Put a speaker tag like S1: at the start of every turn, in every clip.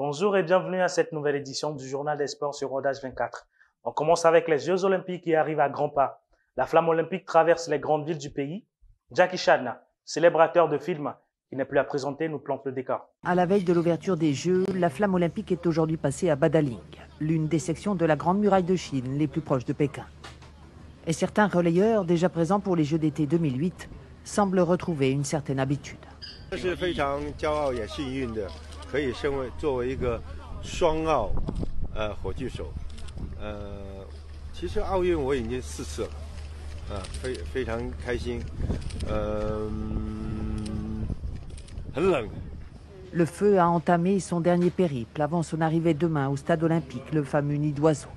S1: Bonjour et bienvenue à cette nouvelle édition du Journal des Sports sur Rodage 24. On commence avec les Jeux Olympiques qui arrivent à grands pas. La flamme olympique traverse les grandes villes du pays. Jackie Chan, célébrateur de films qui n'est plus à présenter, nous plante le décor.
S2: À la veille de l'ouverture des Jeux, la flamme olympique est aujourd'hui passée à Badaling, l'une des sections de la Grande Muraille de Chine les plus proches de Pékin. Et certains relayeurs, déjà présents pour les Jeux d'été 2008, semblent retrouver une certaine habitude.
S3: 可以身为作为一个双奥火炬手，其实奥运我已经4次了，非常开心，很冷。
S2: Le feu a entamé son dernier périple avant son arrivée demain au stade olympique, le fameux nid d'oiseau.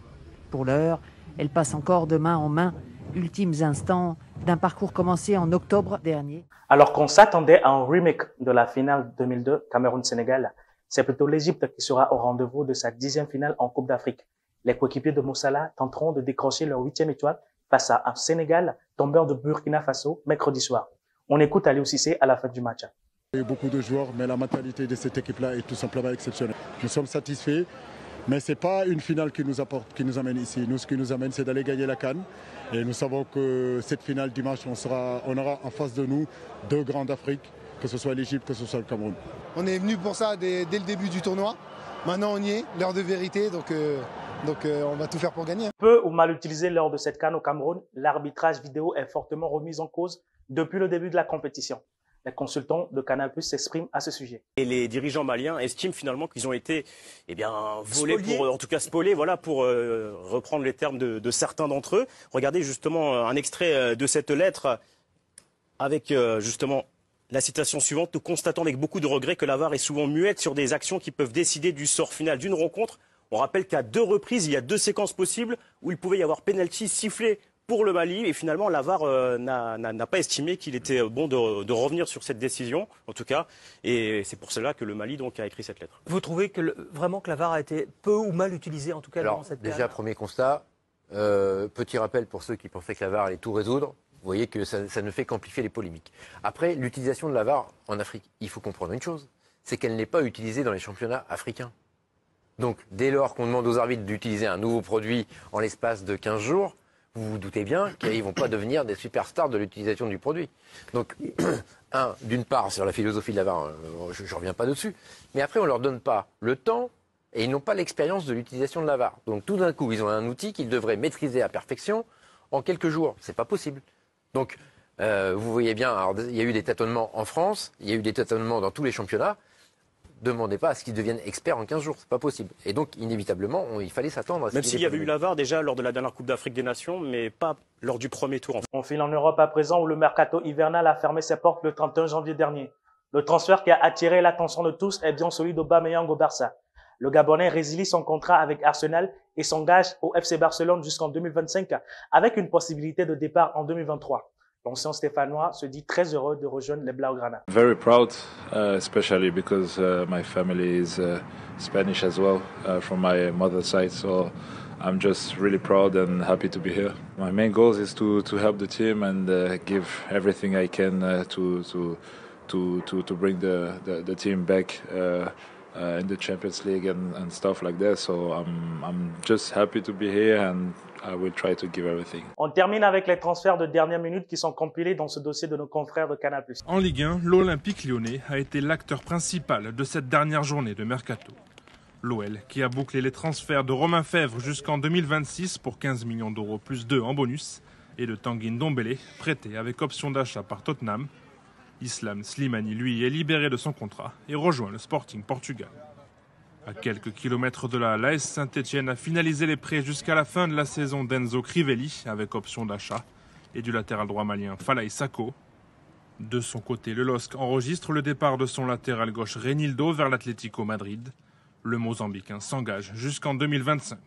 S2: Pour l'heure, elle passe encore de main en main, ultimes instants d'un parcours commencé en octobre dernier.
S1: Alors qu'on s'attendait à un remake de la finale 2002 Cameroun-Sénégal, c'est plutôt l'Égypte qui sera au rendez-vous de sa 10e finale en Coupe d'Afrique. Les coéquipiers de Moussala tenteront de décrocher leur 8e étoile face à un Sénégal tombeur de Burkina Faso mercredi soir. On écoute Aliou Cissé à la fin du match.
S4: Il y a eu beaucoup de joueurs, mais la mentalité de cette équipe-là est tout simplement exceptionnelle. Nous sommes satisfaits, mais ce n'est pas une finale qui nous amène ici. Nous, ce qui nous amène, c'est d'aller gagner la CAN. Et nous savons que cette finale dimanche, on aura en face de nous 2 grands d'Afrique, que ce soit l'Égypte, que ce soit le Cameroun.
S5: On est venu pour ça dès le début du tournoi. Maintenant, on y est, l'heure de vérité, donc on va tout faire pour gagner.
S1: Peu ou mal utilisé lors de cette CAN au Cameroun, l'arbitrage vidéo est fortement remis en cause depuis le début de la compétition. Les consultants de Canal+ s'expriment à ce sujet.
S6: Et les dirigeants maliens estiment finalement qu'ils ont été volés, en tout cas spoliés, voilà, pour reprendre les termes de certains d'entre eux. Regardez justement un extrait de cette lettre avec justement la citation suivante. Nous constatons avec beaucoup de regret que la VAR est souvent muette sur des actions qui peuvent décider du sort final d'une rencontre. On rappelle qu'à 2 reprises, il y a 2 séquences possibles où il pouvait y avoir pénalty sifflé pour le Mali, et finalement la VAR n'a pas estimé qu'il était bon de revenir sur cette décision, en tout cas, et c'est pour cela que le Mali donc a écrit cette lettre.
S7: Vous trouvez que vraiment que la VAR a été peu ou mal utilisée, en tout cas dans cette période?
S8: Déjà, premier constat, petit rappel pour ceux qui pensaient que la VAR allait tout résoudre, vous voyez que ça ne fait qu'amplifier les polémiques. Après, l'utilisation de la VAR en Afrique, il faut comprendre une chose, c'est qu'elle n'est pas utilisée dans les championnats africains. Donc, dès lors qu'on demande aux arbitres d'utiliser un nouveau produit en l'espace de 15 jours, vous vous doutez bien qu'ils ne vont pas devenir des superstars de l'utilisation du produit. Donc, d'une part, sur la philosophie de la VAR, je ne reviens pas dessus, mais après, on ne leur donne pas le temps et ils n'ont pas l'expérience de l'utilisation de la VAR. Donc, tout d'un coup, ils ont un outil qu'ils devraient maîtriser à perfection en quelques jours. Ce n'est pas possible. Donc, vous voyez bien, alors, il y a eu des tâtonnements en France, il y a eu des tâtonnements dans tous les championnats. Demandez pas à ce qu'ils deviennent experts en 15 jours, c'est pas possible. Et donc, inévitablement, il fallait s'attendre à ce
S6: Même s'il y avait eu la VAR déjà lors de la dernière Coupe d'Afrique des Nations, mais pas lors du premier tour.
S1: On file en Europe à présent où le mercato hivernal a fermé ses portes le 31 janvier dernier. Le transfert qui a attiré l'attention de tous est bien celui d'Aubameyang au Barça. Le Gabonais résilie son contrat avec Arsenal et s'engage au FC Barcelone jusqu'en 2025 avec une possibilité de départ en 2023. L'ancien Stéphanois se dit très heureux de rejoindre les Blaugrana.
S9: Very proud, especially because my family is Spanish as well, from my mother's side. So I'm just really proud and happy to be here. My main goal is to help the team and give everything I can to bring the team back in the Champions League and stuff like that. So I'm just happy to be here and I will try to give everything.
S1: On termine avec les transferts de dernière minute qui sont compilés dans ce dossier de nos confrères de Canal+.
S10: En Ligue 1, l'Olympique lyonnais a été l'acteur principal de cette dernière journée de mercato. L'OL qui a bouclé les transferts de Romain Fèvre jusqu'en 2026 pour 15 millions d'euros plus 2 en bonus et de Tanguy Ndombele prêté avec option d'achat par Tottenham. Islam Slimani, lui, est libéré de son contrat et rejoint le Sporting Portugal. À quelques kilomètres de là, l'AS Saint-Etienne a finalisé les prêts jusqu'à la fin de la saison d'Enzo Crivelli avec option d'achat et du latéral droit malien Falaye Sako. De son côté, le LOSC enregistre le départ de son latéral gauche Reinildo vers l'Atlético Madrid. Le Mozambicain s'engage jusqu'en 2025.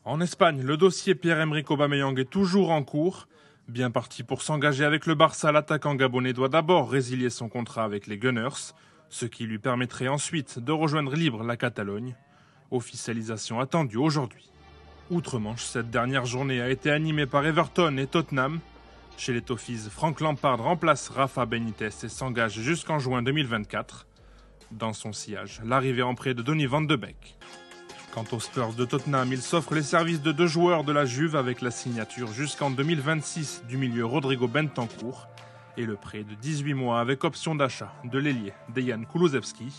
S10: En Espagne, le dossier Pierre-Emerick Aubameyang est toujours en cours. Bien parti pour s'engager avec le Barça, l'attaquant gabonais doit d'abord résilier son contrat avec les Gunners, ce qui lui permettrait ensuite de rejoindre libre la Catalogne. Officialisation attendue aujourd'hui. Outre-Manche, cette dernière journée a été animée par Everton et Tottenham. Chez les Toffees, Frank Lampard remplace Rafa Benitez et s'engage jusqu'en juin 2024. Dans son sillage, l'arrivée en prêt de Donny van de Beek. Quant aux Spurs de Tottenham, il s'offre les services de 2 joueurs de la Juve avec la signature jusqu'en 2026 du milieu Rodrigo Bentancur et le prêt de 18 mois avec option d'achat de l'ailier Dejan Kulusevski.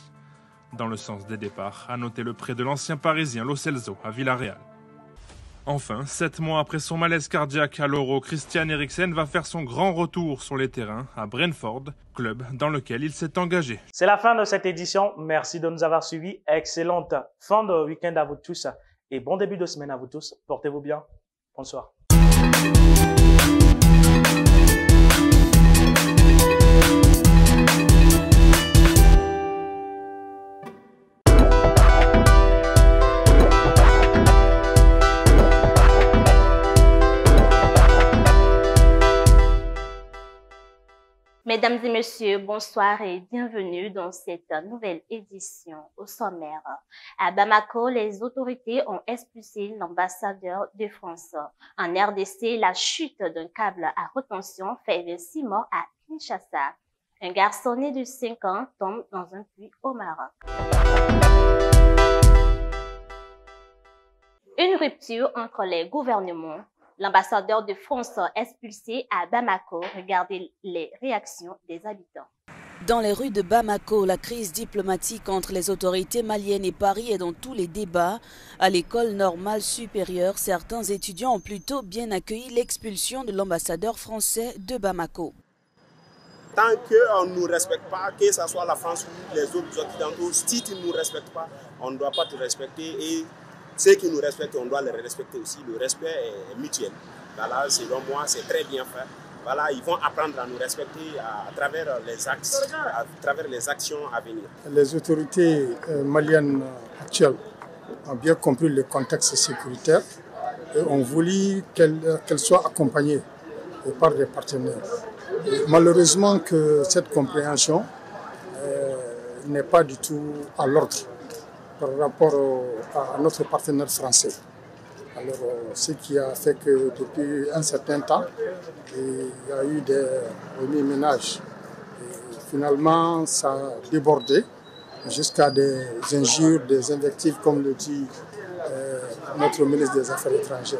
S10: Dans le sens des départs, à noter le prêt de l'ancien parisien Lo Celso à Villarreal. Enfin, 7 mois après son malaise cardiaque à l'Euro, Christian Eriksen va faire son grand retour sur les terrains à Brentford, club dans lequel il s'est engagé.
S1: C'est la fin de cette édition. Merci de nous avoir suivis. Excellente fin de week-end à vous tous et bon début de semaine à vous tous. Portez-vous bien. Bonsoir.
S11: Mesdames et messieurs, bonsoir et bienvenue dans cette nouvelle édition. Au sommaire, à Bamako, les autorités ont expulsé l'ambassadeur de France. En RDC, la chute d'un câble à retention fait 26 morts à Kinshasa. Un garçon né de 5 ans tombe dans un puits au Maroc. Une rupture entre les gouvernements. L'ambassadeur de France expulsé à Bamako. Regardez les réactions des habitants.
S12: Dans les rues de Bamako, la crise diplomatique entre les autorités maliennes et Paris est dans tous les débats. À l'école normale supérieure, certains étudiants ont plutôt bien accueilli l'expulsion de l'ambassadeur français de Bamako.
S13: Tant qu'on ne nous respecte pas, que ce soit la France ou les autres occidentaux, si tu ne nous respectes pas, on ne doit pas te respecter. Et ceux qui nous respectent, on doit les respecter aussi. Le respect est mutuel. Voilà, selon moi, c'est très bien fait. Voilà, ils vont apprendre à nous respecter à travers les actions à venir.
S14: Les autorités maliennes actuelles ont bien compris le contexte sécuritaire et ont voulu qu'elles soient accompagnées par des partenaires. Et malheureusement que cette compréhension n'est pas du tout à l'ordre par rapport à notre partenaire français. Alors, ce qui a fait que depuis un certain temps, il y a eu des remue-ménages. Finalement, ça a débordé jusqu'à des injures, des invectives, comme le dit notre ministre des Affaires étrangères.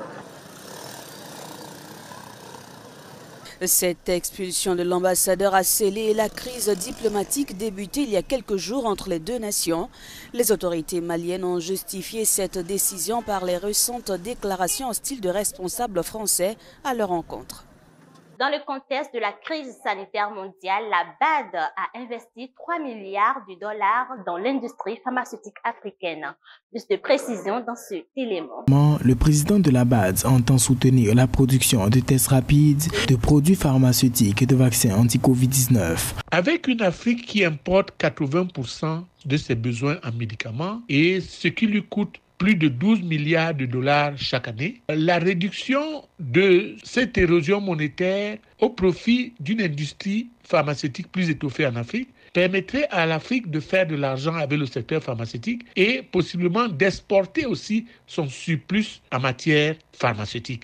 S12: Cette expulsion de l'ambassadeur a scellé la crise diplomatique débutée il y a quelques jours entre les deux nations. Les autorités maliennes ont justifié cette décision par les récentes déclarations hostiles de responsables français à leur encontre.
S11: Dans le contexte de la crise sanitaire mondiale, la BAD a investi 3 milliards de dollars dans l'industrie pharmaceutique africaine. Plus de précisions dans ce élément.
S15: Le président de la BAD entend soutenir la production de tests rapides, de produits pharmaceutiques et de vaccins anti-Covid-19.
S16: Avec une Afrique qui importe 80% de ses besoins en médicaments et ce qui lui coûte plus de 12 milliards de dollars chaque année. La réduction de cette érosion monétaire au profit d'une industrie pharmaceutique plus étoffée en Afrique permettrait à l'Afrique de faire de l'argent avec le secteur pharmaceutique et possiblement d'exporter aussi son surplus en matière pharmaceutique.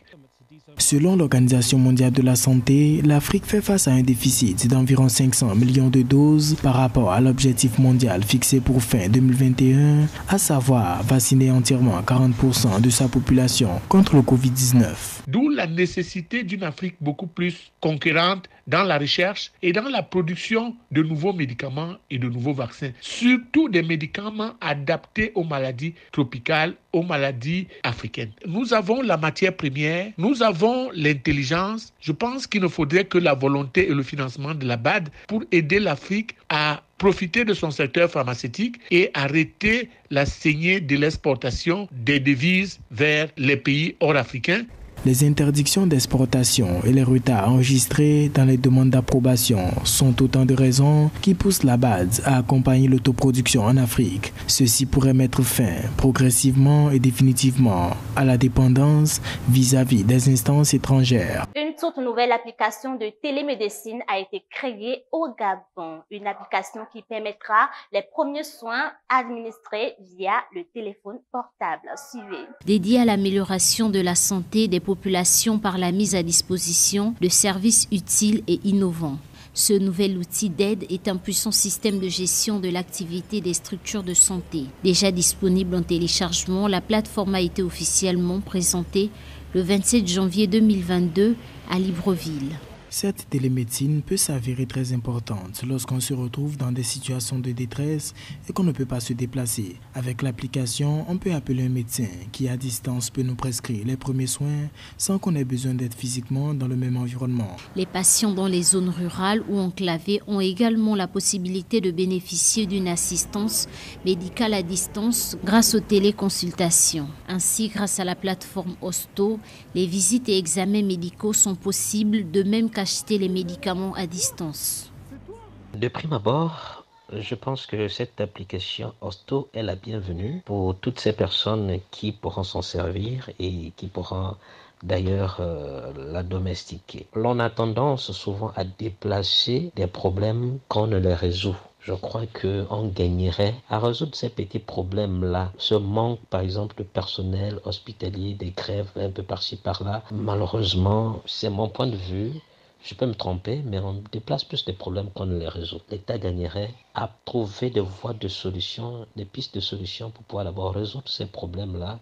S15: Selon l'Organisation mondiale de la santé, l'Afrique fait face à un déficit d'environ 500 millions de doses par rapport à l'objectif mondial fixé pour fin 2021, à savoir vacciner entièrement 40% de sa population contre le Covid-19.
S16: D'où la nécessité d'une Afrique beaucoup plus conquérante dans la recherche et dans la production de nouveaux médicaments et de nouveaux vaccins. Surtout des médicaments adaptés aux maladies tropicales, aux maladies africaines. Nous avons la matière première, nous avons l'intelligence. Je pense qu'il ne faudrait que la volonté et le financement de la BAD pour aider l'Afrique à profiter de son secteur pharmaceutique et arrêter la saignée de l'exportation des devises vers les pays hors africains.
S15: Les interdictions d'exportation et les retards enregistrés dans les demandes d'approbation sont autant de raisons qui poussent la BAD à accompagner l'autoproduction en Afrique. Ceci pourrait mettre fin progressivement et définitivement à la dépendance vis-à-vis des instances étrangères.
S11: Une toute nouvelle application de télémédecine a été créée au Gabon. Une application qui permettra les premiers soins administrés via le téléphone portable. Suivez.
S17: Dédié à l'amélioration de la santé des populations par la mise à disposition de services utiles et innovants. Ce nouvel outil d'aide est un puissant système de gestion de l'activité des structures de santé. Déjà disponible en téléchargement, la plateforme a été officiellement présentée le 27 janvier 2022 à Libreville.
S15: Cette télémédecine peut s'avérer très importante lorsqu'on se retrouve dans des situations de détresse et qu'on ne peut pas se déplacer. Avec l'application, on peut appeler un médecin qui à distance peut nous prescrire les premiers soins sans qu'on ait besoin d'être physiquement dans le même environnement.
S17: Les patients dans les zones rurales ou enclavées ont également la possibilité de bénéficier d'une assistance médicale à distance grâce aux téléconsultations. Ainsi, grâce à la plateforme Hosto, les visites et examens médicaux sont possibles, de même qu'acheter les médicaments à distance.
S18: De prime abord, je pense que cette application Hosto est la bienvenue pour toutes ces personnes qui pourront s'en servir et qui pourront d'ailleurs la domestiquer. L'on a tendance souvent à déplacer des problèmes qu'on ne les résout. Je crois qu'on gagnerait à résoudre ces petits problèmes-là. Ce manque, par exemple, de personnel hospitalier, des grèves un peu par-ci, par-là. Malheureusement, c'est mon point de vue. Je peux me tromper, mais on déplace plus des problèmes qu'on ne les résout. L'État gagnerait à trouver des voies de solution, des pistes de solution pour pouvoir d'abord résoudre ces problèmes-là.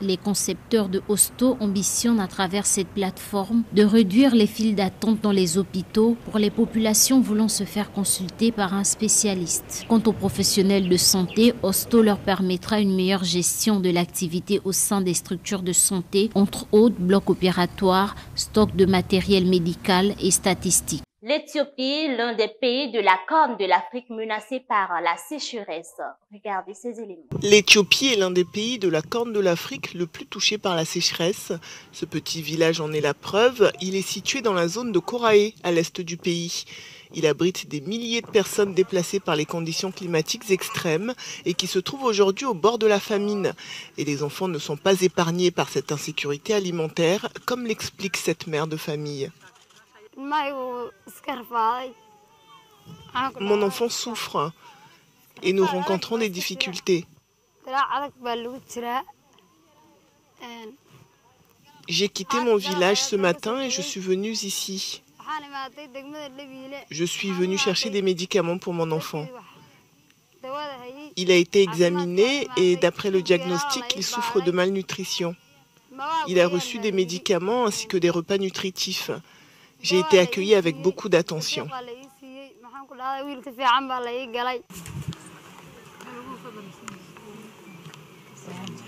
S17: Les concepteurs de Hosto ambitionnent à travers cette plateforme de réduire les files d'attente dans les hôpitaux pour les populations voulant se faire consulter par un spécialiste. Quant aux professionnels de santé, Hosto leur permettra une meilleure gestion de l'activité au sein des structures de santé, entre autres blocs opératoires, stock de matériel médical et statistiques.
S11: L'Éthiopie, l'un des pays de la Corne de l'Afrique menacé par la sécheresse. Regardez ces éléments.
S19: L'Éthiopie est l'un des pays de la Corne de l'Afrique le plus touché par la sécheresse. Ce petit village en est la preuve. Il est situé dans la zone de Koraé, à l'est du pays. Il abrite des milliers de personnes déplacées par les conditions climatiques extrêmes et qui se trouvent aujourd'hui au bord de la famine. Et les enfants ne sont pas épargnés par cette insécurité alimentaire, comme l'explique cette mère de famille. Mon enfant souffre et nous rencontrons des difficultés. J'ai quitté mon village ce matin et je suis venue ici. Je suis venue chercher des médicaments pour mon enfant. Il a été examiné et d'après le diagnostic, il souffre de malnutrition. Il a reçu des médicaments ainsi que des repas nutritifs. J'ai été accueillie avec beaucoup d'attention.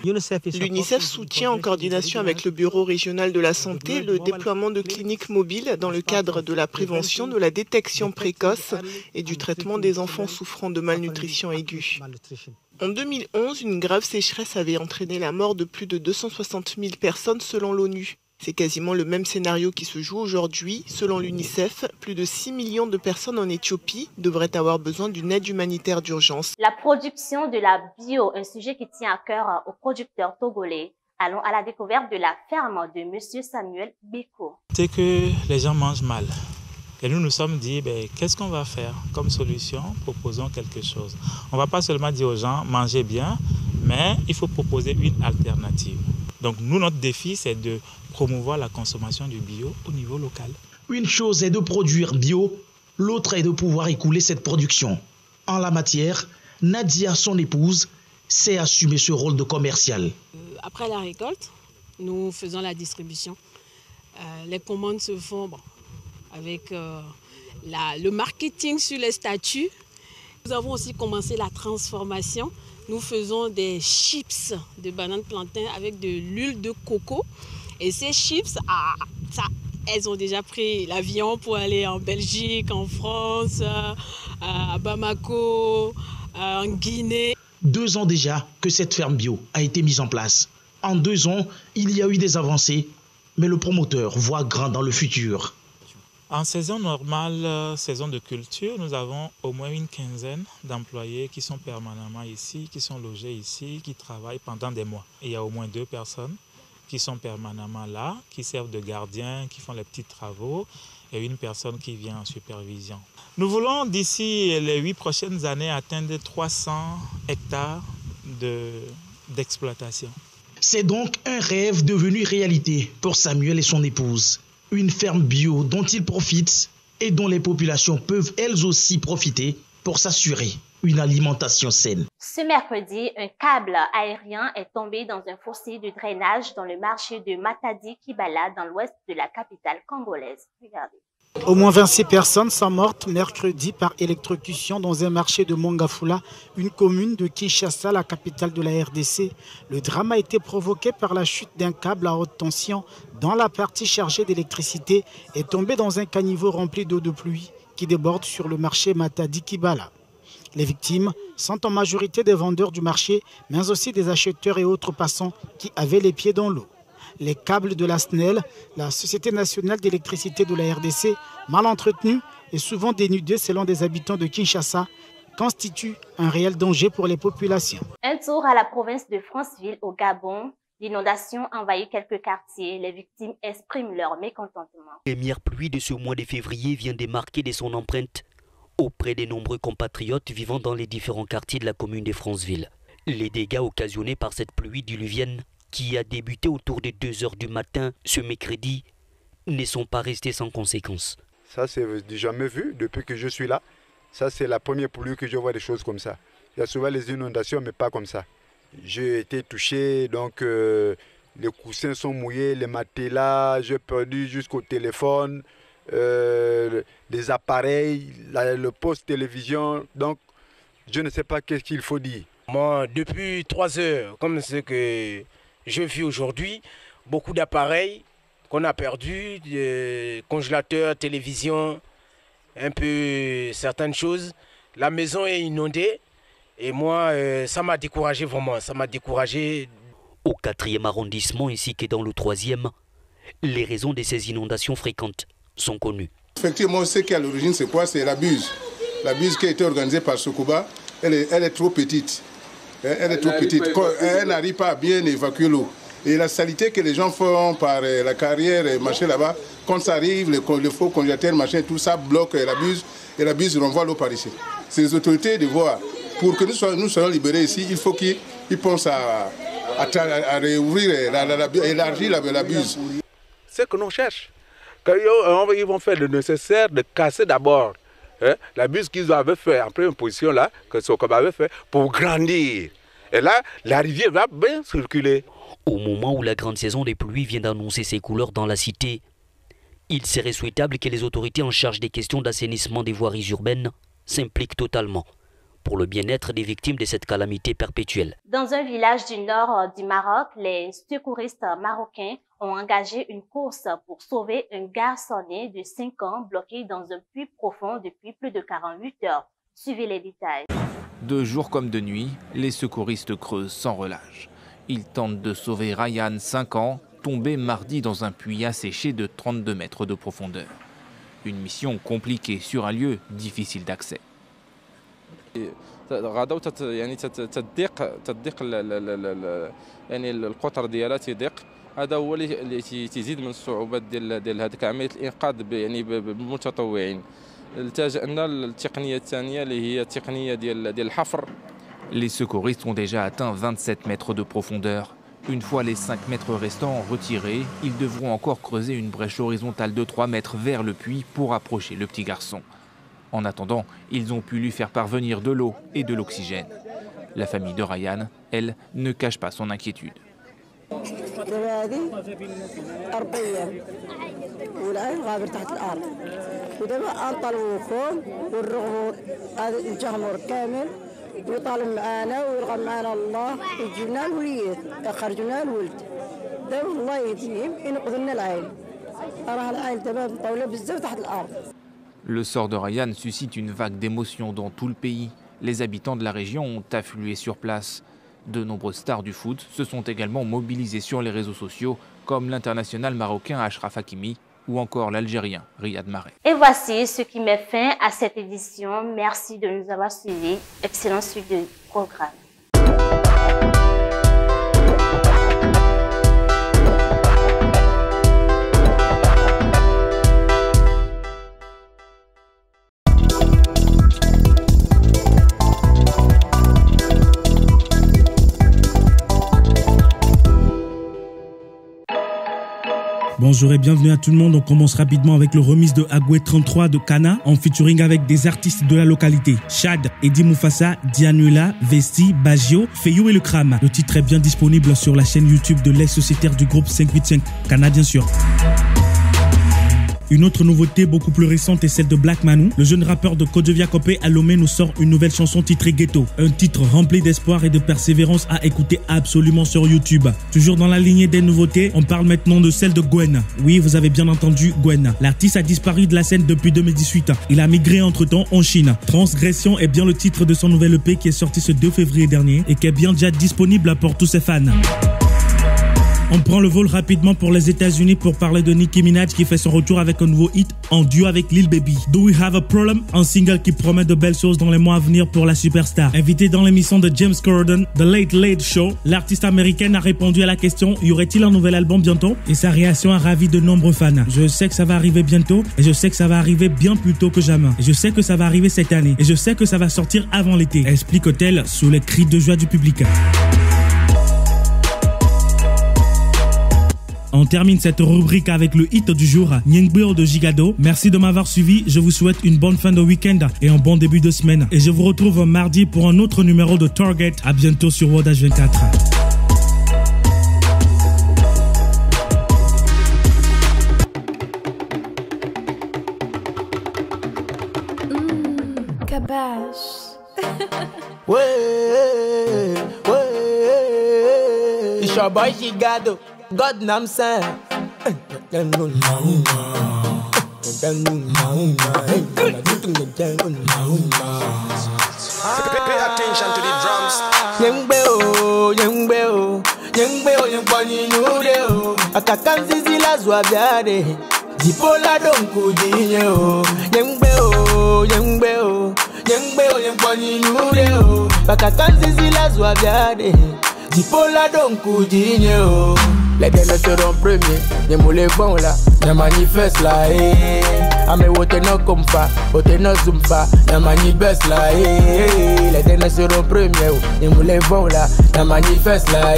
S19: L'UNICEF soutient en coordination avec le Bureau régional de la santé le déploiement de cliniques mobiles dans le cadre de la prévention, de la détection précoce et du traitement des enfants souffrant de malnutrition aiguë. En 2011, une grave sécheresse avait entraîné la mort de plus de 260 000 personnes selon l'ONU. C'est quasiment le même scénario qui se joue aujourd'hui. Selon l'UNICEF, plus de 6 millions de personnes en Éthiopie devraient avoir besoin d'une aide humanitaire d'urgence.
S11: La production de la bio, un sujet qui tient à cœur aux producteurs togolais. Allons à la découverte de la ferme de M. Samuel Beko.
S20: C'est que les gens mangent mal. Et nous nous sommes dit, qu'est-ce qu'on va faire comme solution? Proposons quelque chose. On ne va pas seulement dire aux gens, mangez bien, mais il faut proposer une alternative. Donc nous, notre défi, c'est de promouvoir la consommation du bio au niveau local.
S21: Une chose est de produire bio, l'autre est de pouvoir écouler cette production. En la matière, Nadia, son épouse, sait assumer ce rôle de commercial.
S22: Après la récolte, nous faisons la distribution. Les commandes se font avec le marketing sur les statuts. Nous avons aussi commencé la transformation. Nous faisons des chips de bananes plantains avec de l'huile de coco. Et ces chips, elles ont déjà pris l'avion pour aller en Belgique, en France, à Bamako, en Guinée.
S21: 2 ans déjà que cette ferme bio a été mise en place. En 2 ans, il y a eu des avancées, mais le promoteur voit grand dans le futur.
S20: En saison normale, saison de culture, nous avons au moins une quinzaine d'employés qui sont permanemment ici, qui sont logés ici, qui travaillent pendant des mois. Et il y a au moins 2 personnes qui sont permanemment là, qui servent de gardiens, qui font les petits travaux, et une personne qui vient en supervision. Nous voulons d'ici les 8 prochaines années atteindre 300 hectares d'exploitation.
S21: C'est donc un rêve devenu réalité pour Samuel et son épouse. Une ferme bio dont ils profitent et dont les populations peuvent elles aussi profiter pour s'assurer une alimentation saine.
S11: Ce mercredi, un câble aérien est tombé dans un fossé de drainage dans le marché de Matadi-Kibala dans l'ouest de la capitale congolaise. Regardez.
S2: Au moins 26 personnes sont mortes mercredi par électrocution dans un marché de Mongafula, une commune de Kinshasa, la capitale de la RDC. Le drame a été provoqué par la chute d'un câble à haute tension dont la partie chargée d'électricité est tombée dans un caniveau rempli d'eau de pluie qui déborde sur le marché Matadi-Kibala. Les victimes sont en majorité des vendeurs du marché, mais aussi des acheteurs et autres passants qui avaient les pieds dans l'eau. Les câbles de la SNEL, la Société nationale d'électricité de la RDC, mal entretenus et souvent dénudés selon des habitants de Kinshasa, constituent un réel danger pour les populations.
S11: Un tour à la province de Franceville au Gabon. L'inondation envahit quelques quartiers. Les victimes expriment leur mécontentement.
S3: La première pluie de ce mois de février vient de marquer de son empreinte auprès des nombreux compatriotes vivant dans les différents quartiers de la commune de Franceville. Les dégâts occasionnés par cette pluie diluvienne, qui a débuté autour de 2 h du matin ce mercredi, ne sont pas restés sans conséquences.
S23: Ça, c'est jamais vu depuis que je suis là. Ça, c'est la première pluie que je vois des choses comme ça. Il y a souvent les inondations, mais pas comme ça. J'ai été touché, donc les coussins sont mouillés, les matelas, j'ai perdu jusqu'au téléphone. Les appareils, le poste télévision, donc je ne sais pas qu'est-ce qu'il faut dire.
S24: Moi, depuis 3 heures, comme ce que je vis aujourd'hui, beaucoup d'appareils qu'on a perdus, congélateurs, télévision, un peu certaines choses. La maison est inondée et moi, ça m'a découragé vraiment, ça m'a découragé.
S3: Au 4e arrondissement ainsi que dans le 3e, les raisons de ces inondations fréquentes sont connus.
S25: Effectivement, ce qui est à l'origine, c'est quoi? C'est la buse. La buse qui a été organisée par Sokuba, elle est trop petite. Elle est trop petite. Elle n'arrive pas à bien évacuer l'eau. Et la saleté que les gens font par la carrière, machin là-bas, quand ça arrive, le faux congélateur, machin, tout ça bloque la buse et la buse renvoie l'eau par ici. C'est les autorités de voir. Pour que nous soyons libérés ici, il faut qu'ils pensent à réouvrir, élargir la buse.
S26: C'est ce que l'on cherche. Ils vont faire le nécessaire de casser d'abord la buse qu'ils avaient fait en première position là, que Sokoba avait fait, pour grandir. Et là, la rivière va bien circuler.
S3: Au moment où la grande saison des pluies vient d'annoncer ses couleurs dans la cité, il serait souhaitable que les autorités en charge des questions d'assainissement des voiries urbaines s'impliquent totalement pour le bien-être des victimes de cette calamité perpétuelle.
S11: Dans un village du nord du Maroc, les secouristes marocains ont engagé une course pour sauver un garçonnet de 5 ans bloqué dans un puits profond depuis plus de 48 heures. Suivez les détails.
S27: De jour comme de nuit, les secouristes creusent sans relâche. Ils tentent de sauver Ryan, 5 ans, tombé mardi dans un puits asséché de 32 mètres de profondeur. Une mission compliquée sur un lieu difficile d'accès.
S28: غادة يعني تضيق يعني القطر ديالها تيضيق هذا هو اللي تيزيد من الصعوبات ديال هذيك عمليه الانقاذ يعني بالمتطوعين التجأنا للتقنيه الثانيه اللي هي التقنيه ديال الحفر.
S27: Les secouristes ont déjà atteint 27 mètres de profondeur. Une fois les 5 mètres restants retirés, ils devront encore creuser une brèche horizontale de 3 mètres vers le puits pour approcher le petit garçon. En attendant, ils ont pu lui faire parvenir de l'eau et de l'oxygène. La famille de Ryan, elle, ne cache pas son inquiétude. Le sort de Ryan suscite une vague d'émotions dans tout le pays. Les habitants de la région ont afflué sur place. De nombreuses stars du foot se sont également mobilisés sur les réseaux sociaux, comme l'international marocain Achraf Hakimi ou encore l'Algérien Riyad Mahrez.
S11: Et voici ce qui met fin à cette édition. Merci de nous avoir suivis. Excellente suite du programme.
S1: bonjour et bienvenue à tout le monde. On commence rapidement avec le remix de Agoué 33 de Kana en featuring avec des artistes de la localité. Chad, Eddie Mufasa, Dianula, Vesti, Bagio, Feyou et le Kram. Le titre est bien disponible sur la chaîne YouTube de l'ex-sociétaire du groupe 585, Kana bien sûr. Une autre nouveauté beaucoup plus récente est celle de Black Manu. Le jeune rappeur de Kodjovia Kopé à Lomé nous sort une nouvelle chanson titrée Ghetto. Un titre rempli d'espoir et de persévérance à écouter absolument sur YouTube. Toujours dans la lignée des nouveautés, on parle maintenant de celle de Gwen. Oui, vous avez bien entendu, Gwen. L'artiste a disparu de la scène depuis 2018. Il a migré entre-temps en Chine. Transgression est bien le titre de son nouvel EP qui est sorti ce 2 février dernier et qui est bien déjà disponible pour tous ses fans. On prend le vol rapidement pour les États-Unis pour parler de Nicki Minaj qui fait son retour avec un nouveau hit en duo avec Lil Baby. Do We Have a Problem? Un single qui promet de belles choses dans les mois à venir pour la superstar. Invité dans l'émission de James Corden, The Late Late Show, l'artiste américaine a répondu à la question y aurait-il un nouvel album bientôt? Et sa réaction a ravi de nombreux fans. Je sais que ça va arriver bientôt et je sais que ça va arriver bien plus tôt que jamais. Et je sais que ça va arriver cette année et je sais que ça va sortir avant l'été, explique-t-elle sous les cris de joie du public. On termine cette rubrique avec le hit du jour, Nyengbeo de Gigado. Merci de m'avoir suivi. Je vous souhaite une bonne fin de week-end et un bon début de semaine. Et je vous retrouve mardi pour un autre numéro de Target. À bientôt sur World H24.
S4: Ouais, it's your boy Gigado. God nam say. Pay
S5: attention to the drums.
S4: Yengbeo, yempani nudeo. Akakanzizi la zwabiade. Dipola donku dinyo. Yengbeo, yempani nudeo. Akakanzizi la zwabiade. Dipola donku dinyo. Les derniers seront premiers, les moulés bons là, les manifestes là, Ame wote no komfa, wote no zumfa, les manifestes là, Les derniers seront premiers, les moulés bons là, les manifestes là,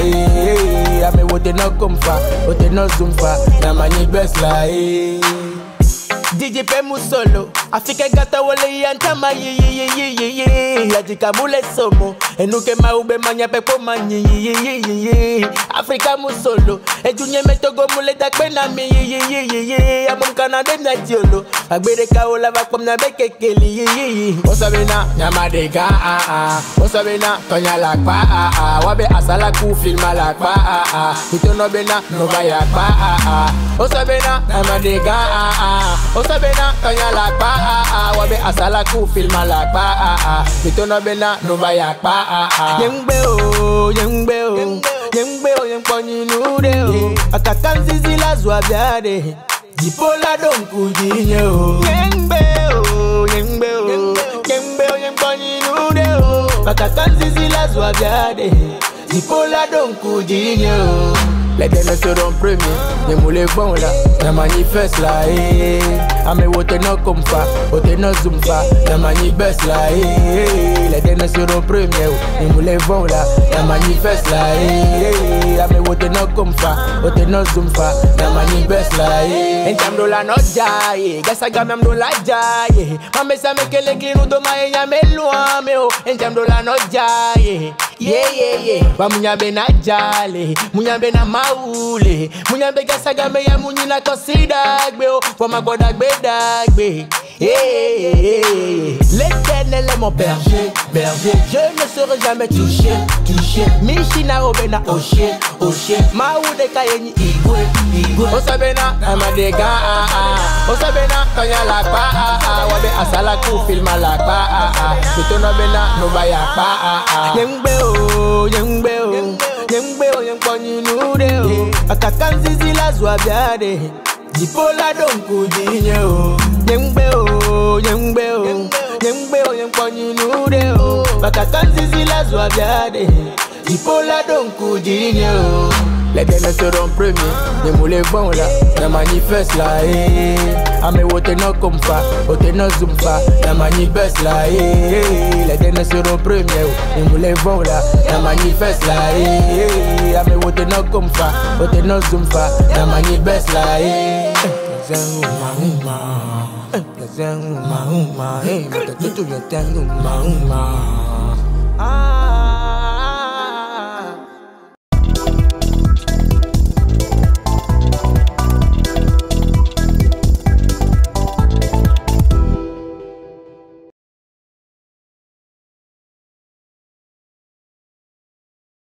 S4: Ame wote no komfa, wote no zumfa, les manifestes là, DJ Pemu solo, Afrika gata wale yantama Yajika mule somo, enuke maube manya pepo manyi Afrika musolo, ejunye metogo mule takpena mi Amom kanade na diolo, agbere kaola vakom na bekekeli Osabena, nyamadega Osabena, tonya lakpa Wabe asala ku filma lakpa Itono bena, novaya pa Osabena, nyamadega Osabena, tonya lakpa Wabe asala ku filma lakpa Itono bena, novaya pa Yengbeo, yempani nudeo. Akakanzizi la zwabiade. Dipola donku dinyo. Yengbeo, yempani nudeo. Akakanzizi la zwabiade. Dipola donku dinyo. Les derniers seront premiers, les moulés bons là, les manifestes là, Ame wote no komfa, wote no zumfa, les manifestes là, Les derniers seront premiers, les moulés bons là, les manifestes là, Ame wote no komfa, wote no zumfa, les manifestes là, Entam do la no jaye, gasa gamam do la jaye, Mame sa meke le kiru do maye nyame luame o, Entam do la no jaye, Ba munyambe na jale, munyambe na maule, munyambe gasa game ya munyina konsidagbe o, Foma godagbe dagbe. L'Éternel est mon berger, je ne serai jamais touché. Mishina obena oshe, Maoude kayeni igwe. Osabena amadega, Osabena kanya lakpa, Wabe asala ku filma lakpa, Itono bena nubaya pa. Yengbeo, yempani nudeo. Akakanzizi la zwabiade. Dipola donku dinyo. Yengbeo, yempani nudeo. Akakanzizi la zwabiade. Dipola donku dinyo. Les derniers seront premiers, les moulés bons là, les manifestes là, Ame wote no comfa, wote no zumfa. La manifeste là, les derniers seront premiers. Ils nous les vont là, la manifeste là, Ame wote no comfa, wote no zumfa. La manifeste là, Uma,